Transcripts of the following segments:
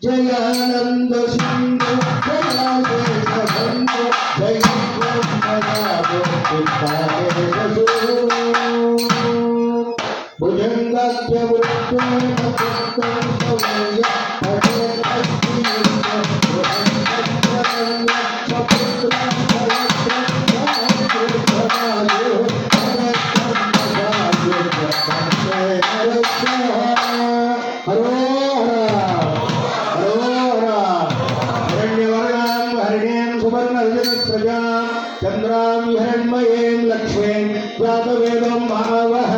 जयानंद सिंधु जयाशेषबंधु जय भुजंगाख्य चंद्रां हिरण्मयीं लक्ष्मीं जातवेदं महावः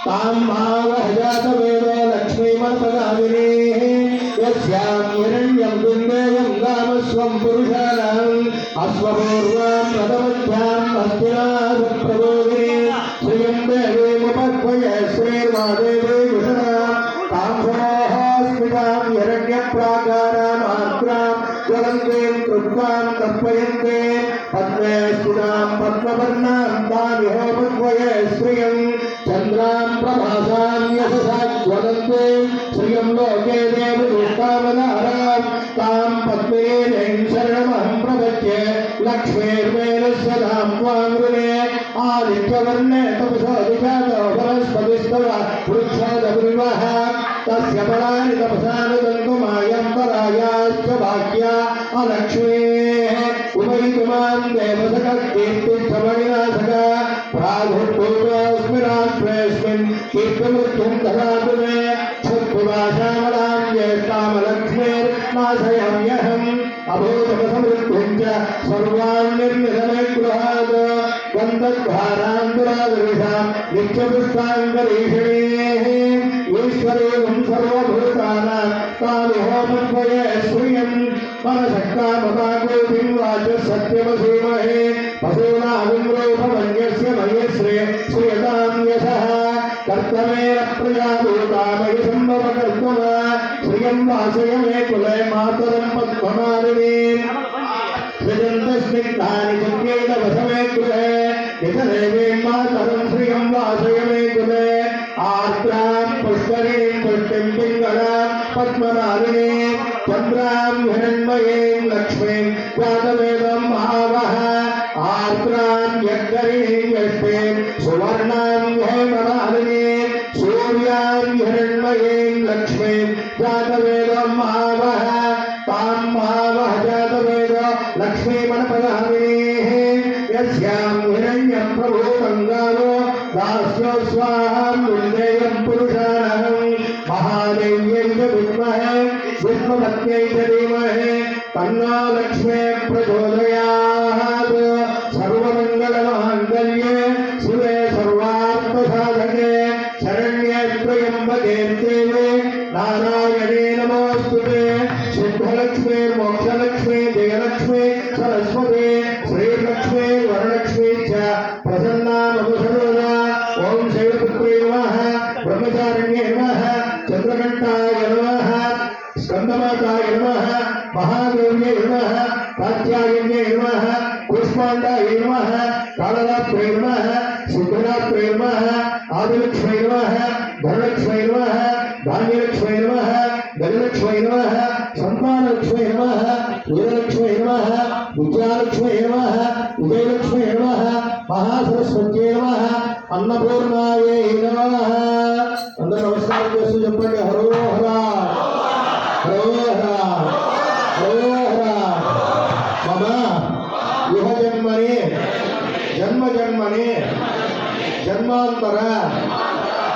तां महावः जातवेदो लक्ष्मीमर्पगामिनीः यस्यां हिरण्यं बिन्देयं गामस्वं पुरुषाणाम् अश्वपूर्वां रथमध्यां हस्तिनाथप्रबोधिनीं श्रियं देवीमुपक्वये श्रीर्मादेवी विषणां तां समोहास्मितां हिरण्यप्राकाराम् आर्द्रां ज्वलन्तीं कृत्वां तर्पयन्ते पद्मे स्थितां पद्मवर्णां तामिहोपक्वये श्रियं चन्द्रां प्रभासां यशसा ज्वलन्ते श्रियं लोके देवदूतावतारां तां पद्मिनीं शरणमहं प्रपद्ये लक्ष्मीर्वेदस्य धां त्वां वृणे आदित्यवर्णे तपसोऽधिजातो वनस्पतिस्तव वृक्षोदविल्वः तस्य फलानि तपसानुदन्तुमायं परायाश्च भाग्या अलक्ष्मीः उपैतुमां देवसखकीर्तिश्रमणिनाथक प्रागुर्भूतोऽस्मि राष्ट्रेऽस्मिन् कीर्तिमृत्युं ददातु मे क्षुत्पुवाशामलां ज्येष्ठामलक्ष्मीर्नाशयाम्यहम् अभूतमसमृद्धिं च सर्वान् निर्निधने गृहात् गन्धद्वारान्तरादृशां नित्यपुष्टाङ्गरीषिणीः ईश्वरेण सर्वभूतानां तामिहोपक्वये श्रियं मनसक्तामपागोपिं वाचः सत्यमसीमहे पशूनाविम्रूपमन्यस्य मयश्रे श्रियतां यशः कर्तमेन प्रजाभूतामयि सम्भवकर्तम श्रियं वासय मे कुले मातरं पद्ममालिनीम् सृजन्तस्निग्धानि चक्रेण वसमे गृहे नितरेवीं मातरं श्रियं वासय मे कुले आर्द्रां पुष्करीं पुष्टिं पिङ्गलां पद्मनालिनीं चन्द्रां हिरण्मयीं लक्ष्मीं जातवेदं महावः आर्द्रां यज्ञरीं यष्टीं सुवर्णां हेममालिनीं सूर्यां हिरण्मयीं लक्ष्मीं जातवेदं महावः तां महावः जातवेद लक्ष्मीमनपगामिनीः यस्यां हिरण्यं प्रभूतं गावो दास्यो स्वाहां विन्देयं पुरुषाणां महादेव्यै च विद्महे विष्णुपत्न्यै च धीमहि तन्नो लक्ष्मी प्रचोदयात् सर्वमङ्गलमाङ्गल्ये शिवे सर्वार्थसाधके शरण्ये त्र्यम्बके देवे नारायणे नमोऽस्तुते सिद्धलक्ष्मी मोक्षलक्ष्मी जयलक्ष्मी सरस्वती श्रीलक्ष्मी वरलक्ष्मी च प्रसन्ना मधुसरोजा ओं शैलपुत्रे नमः ब्रह्मचारिण्ये नमः चन्द्रघण्टाय नमः स्कन्दमाताय नमः महादेव्यै नमः कात्यायन्यै नमः कूष्माण्डाय नमः कालरात्रे नमः सिद्धरात्रे नमः आदिलक्ष्मै नमः धनलक्ष्मै नमः धान्यलक्ष्मै नमः गजलक्ष्मै नमः सम्मानलक्ष्मै नमः वीरलक्ष्मै नमः विद्यालक्ष्मै नमः विजयलक्ष्मै नमः महासरस्वत्यै नमः अन्नपूर्णायै नमः అందరూ నమస్కారం చేస్తూ చెప్పండి హరోహర హరోహర హరోహర మమ యుహ జన్మని జన్మ జన్మని జన్మాంతర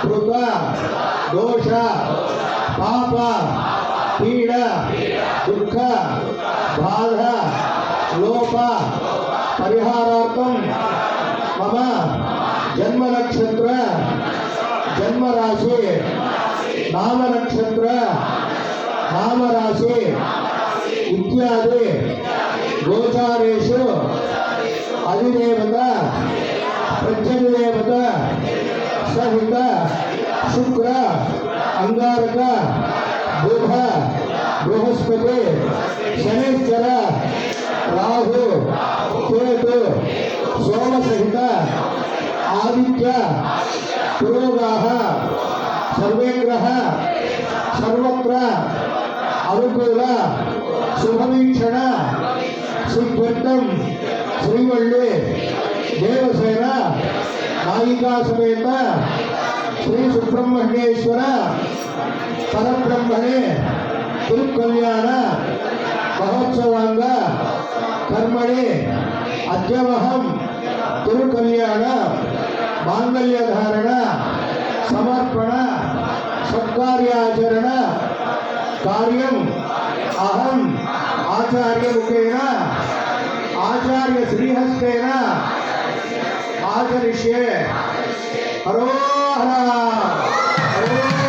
కృత దోష పాప పీడ దుఃఖ బాధ లోప పరిహారార్థం మమ జన్మ నక్షత్ర जन्म राशि नाम नक्षत्र नाम राशि इत्यादि गोचारेषु अधिदेवता प्रत्यधिदेवता सहित शुक्र अंगारक बुध बृहस्पति शनिश्चर राहु केतु सोमसहित आदित्य पुरोगाः सर्वे ग्रह सर्वत्र अनुकूल शुभवीक्षण सिद्धर्थम श्रीवल्ली देवसेन नायिका समेत श्री सुब्रह्मण्येश्वर परब्रह्मणे तिरुकल्याण महोत्सवांग कर्मणि अद्यमहं तिरुकल्याण मांगल्य धारण समर्पण सत्कार्याचरण कार्यम अहम आचार्य मुखेन आचार्य श्रीहस्तेन आचरिष्ये। हरो हर हरो